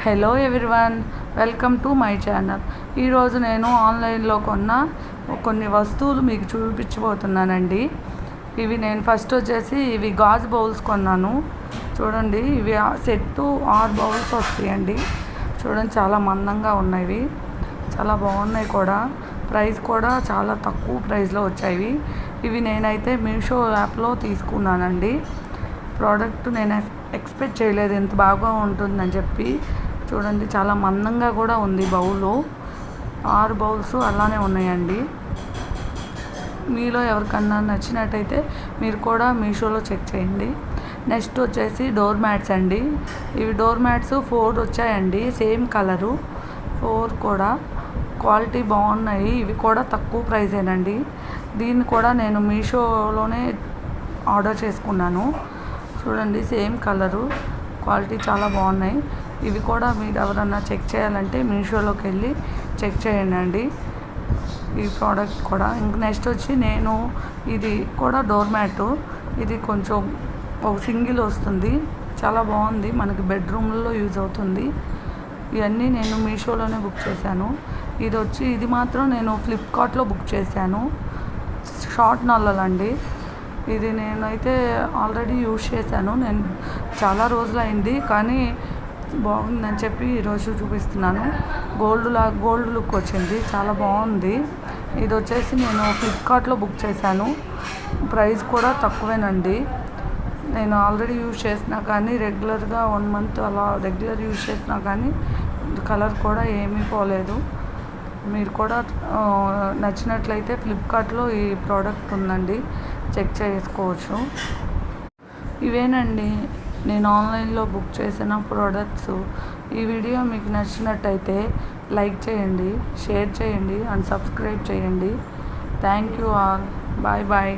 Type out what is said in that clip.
Hello everyone, welcome to my channel. ఈరోజు నేను ఆన్లైన్లో కొన్న కొన్ని వస్తువులు మీకు చూపించబోతున్నానండి. ఇవి నేను ఫస్ట్ వచ్చేసి ఇవి గాజు బౌల్స్ కొన్నాను. చూడండి, ఇవి సెట్టు 6 బౌల్స్ వస్తాయండి. చూడండి, చాలా మందంగా ఉన్నాయి, చాలా బాగున్నాయి కూడా. ప్రైస్ కూడా చాలా తక్కువ ప్రైస్లో వచ్చాయి. ఇవి నేనైతే మీషో యాప్లో తీసుకున్నానండి. ప్రోడక్ట్ నేను ఎక్స్పెక్ట్ చేయలేదు ఇంత బాగా ఉంటుందని చెప్పి. చూడండి, చాలా మందంగా కూడా ఉంది బౌలు. 6 బౌల్స్ అలానే ఉన్నాయండి. మీలో ఎవరికన్నా నచ్చినట్టయితే మీరు కూడా మీషోలో చెక్ చేయండి. నెక్స్ట్ వచ్చేసి డోర్ మ్యాట్స్ అండి. ఇవి డోర్ మ్యాట్స్ 4 వచ్చాయండి, సేమ్ కలరు. 4 కూడా క్వాలిటీ బాగున్నాయి. ఇవి కూడా తక్కువ ప్రైజేనండి. దీన్ని కూడా నేను మీషోలోనే ఆర్డర్ చేసుకున్నాను. చూడండి, సేమ్ కలరు, క్వాలిటీ చాలా బాగున్నాయి. ఇవి కూడా మీరు ఎవరన్నా చెక్ చేయాలంటే మీషోలోకి వెళ్ళి చెక్ చేయండి ఈ ప్రోడక్ట్ కూడా. ఇంక నెక్స్ట్ వచ్చి నేను ఇది కూడా డోర్ మ్యాటు. ఇది కొంచెం ఒక సింగిల్ వస్తుంది, చాలా బాగుంది, మనకి బెడ్రూమ్లో యూజ్ అవుతుంది. ఇవన్నీ నేను మీషోలోనే బుక్ చేశాను. ఇది మాత్రం నేను ఫ్లిప్కార్ట్లో బుక్ చేశాను. షార్ట్ నల్లలండి. ఇది నేనైతే ఆల్రెడీ యూజ్ చేశాను. నేను చాలా రోజులు అయింది, కానీ బాగుందని చెప్పి ఈరోజు చూపిస్తున్నాను. గోల్డ్ లుక్ వచ్చింది, చాలా బాగుంది. ఇది వచ్చేసి నేను ఫ్లిప్కార్ట్లో బుక్ చేశాను. ప్రైస్ కూడా తక్కువేనండి. నేను ఆల్రెడీ యూజ్ చేసినా కానీ రెగ్యులర్గా 1 మంత్ అలా రెగ్యులర్ యూజ్ చేసినా కానీ కలర్ కూడా ఏమీ పోలేదు. మీరు కూడా నచ్చినట్లయితే ఫ్లిప్కార్ట్లో ఈ ప్రోడక్ట్ ఉందండి, చెక్ చేసుకోవచ్చు. ఇవేనండి నేను ఆన్లైన్లో బుక్ చేసిన ప్రోడక్ట్స్. ఈ వీడియో మీకు నచ్చినట్టయితే లైక్ చేయండి, షేర్ చేయండి అండ్ సబ్స్క్రైబ్ చేయండి. Thank you all. Bye bye.